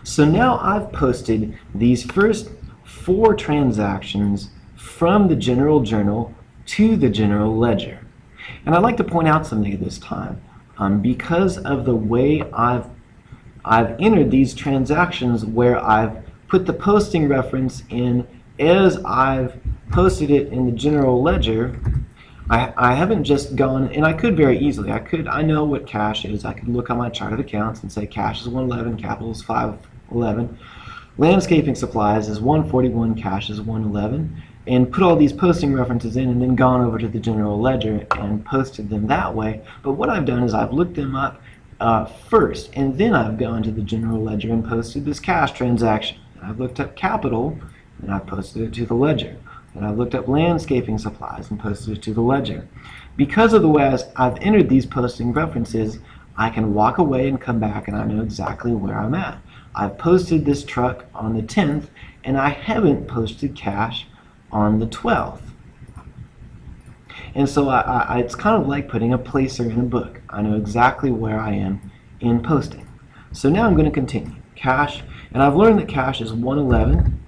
So now I've posted these first 4 transactions from the general journal to the general ledger. And I'd like to point out something at this time. Because of the way I've entered these transactions where I've put the posting reference in as I've posted it in the general ledger, I haven't just gone, and I could very easily, I know what cash is. I could look on my chart of accounts and say cash is 111, capital is 511, landscaping supplies is 141, cash is 111, and put all these posting references in and then gone over to the general ledger and posted them that way. But what I've done is I've looked them up first, and then I've gone to the general ledger and posted this cash transaction. I've looked up capital and I've posted it to the ledger. And I've looked up landscaping supplies and posted it to the ledger. Because of the way I've entered these posting references, I can walk away and come back and I know exactly where I'm at. I've posted this truck on the 10th and I haven't posted cash on the 12th. And so it's kind of like putting a placer in a book. I know exactly where I am in posting. So now I'm going to continue. Cash, and I've learned that cash is 111.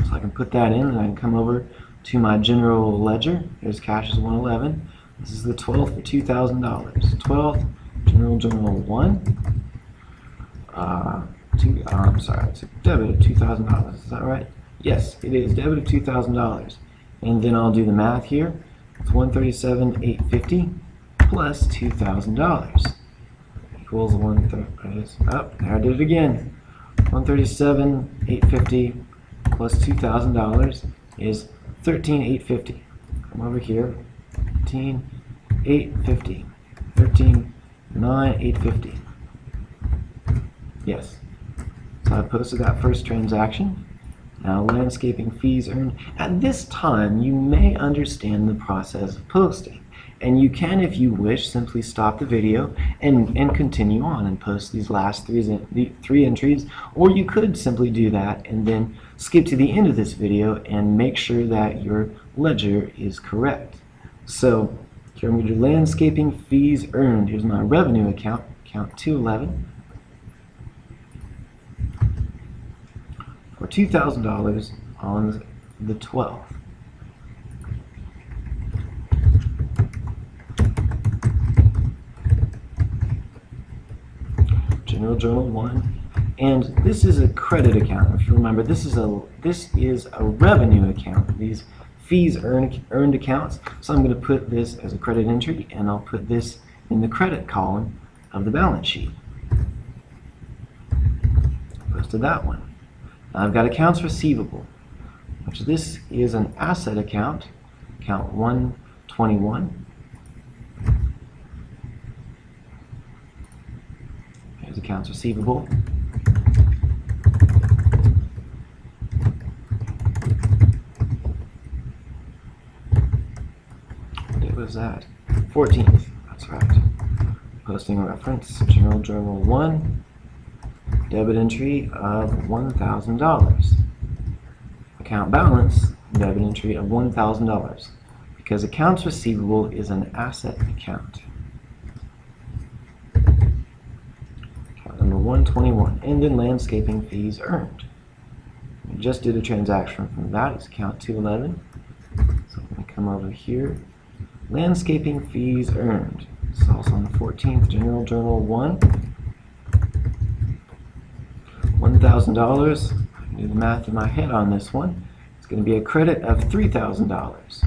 So I can put that in and I can come over to my general ledger. Here's cash is 111. This is the 12th for $2,000. 12th, general journal 1. I'm sorry, it's a debit of $2,000. Is that right? Yes, it is. Debit of $2,000. And then I'll do the math here. It's $137,850 plus $2,000 equals there I did it again. $137,850 plus $2,000 is $13,850. Come over here. $13,850. $13,950. Yes. So I posted that first transaction. Now landscaping fees earned. At this time, you may understand the process of posting. And you can, if you wish, simply stop the video and continue on and post these last three entries. Or you could simply do that and then skip to the end of this video and make sure that your ledger is correct. So here I'm going to do landscaping fees earned. Here's my revenue account, account 211. For $2,000 on the 12th. General Journal 1, and this is a credit account. If you remember, this is a revenue account. These fees earned accounts. So I'm going to put this as a credit entry, and I'll put this in the credit column of the balance sheet. Posted that one. I've got accounts receivable, which this is an asset account, account 121. Here's accounts receivable. What day was that? 14th, that's right. Posting reference, General Journal 1. Debit entry of $1,000. Account balance, debit entry of $1,000. Because accounts receivable is an asset account. Account number 121. And then landscaping fees earned. We just did a transaction from that. It's account 211. So I'm going to come over here. Landscaping fees earned. It's also on the 14th, General Journal 1. $1,000. I can do the math in my head on this one. It's going to be a credit of $3,000.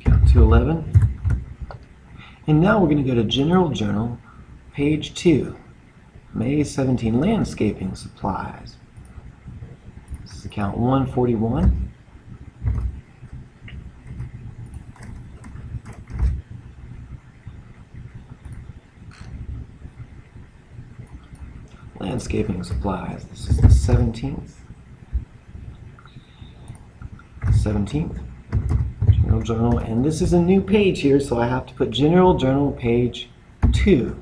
Account 211. And now we're going to go to General Journal, page 2. May 17, landscaping supplies. This is account 141. Landscaping supplies. This is the 17th. 17th. General Journal. And this is a new page here, so I have to put General Journal page 2.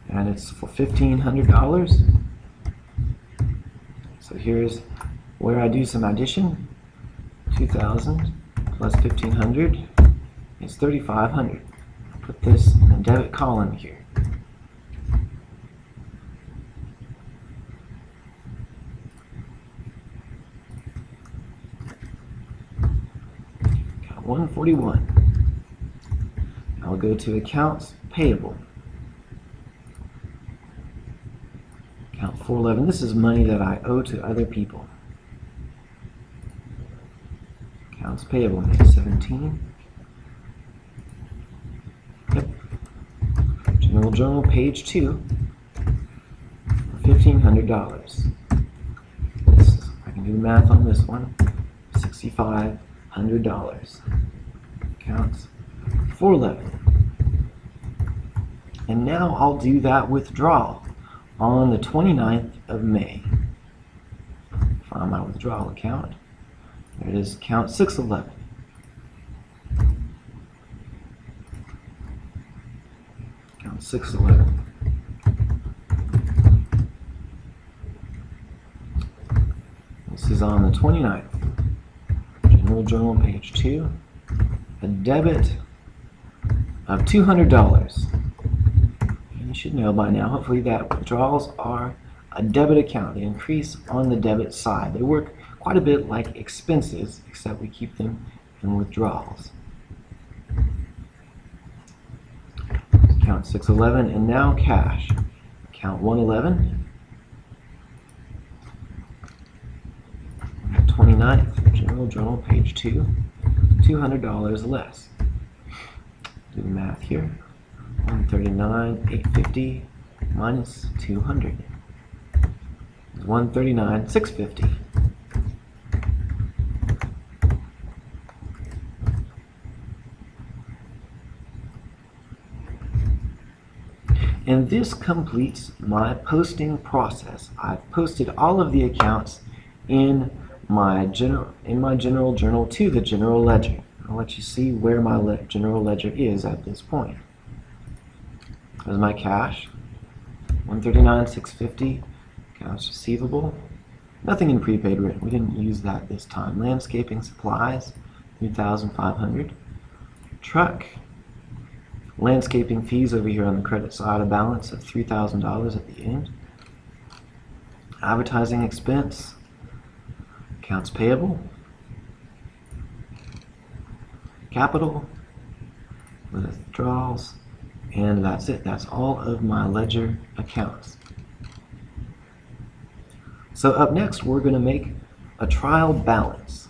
And it's for $1,500. So here's where I do some addition. 2,000 plus 1,500 is 3,500. Put this in the debit column here. 141. I'll go to accounts payable. Account 411. This is money that I owe to other people. Accounts payable, May 17. Yep. General Journal, page 2, for $1,500. This, I can do the math on this one. $6,500. Accounts 411. And now I'll do that withdrawal on the 29th of May. Find my withdrawal account. There it is, account 611. Account 611. This is on the 29th. General Journal, page 2. A debit of $200. You should know by now, hopefully, that withdrawals are a debit account. They increase on the debit side. They work quite a bit like expenses, except we keep them in withdrawals. Account 611, and now cash. Account 111. 29th, General Journal, page 2. $200 less. Do the math here. 139,850 minus 200 is 139,650. And this completes my posting process. I've posted all of the accounts in my general journal to the general ledger. I'll let you see where my general ledger is at this point. There's my cash, 139,650. Accounts receivable, nothing in prepaid rent. We didn't use that this time. Landscaping supplies, 3,500. Truck, landscaping fees over here on the credit side, a balance of $3,000 at the end. Advertising expense, accounts payable, capital, withdrawals, and that's it. That's all of my ledger accounts. So up next, we're going to make a trial balance.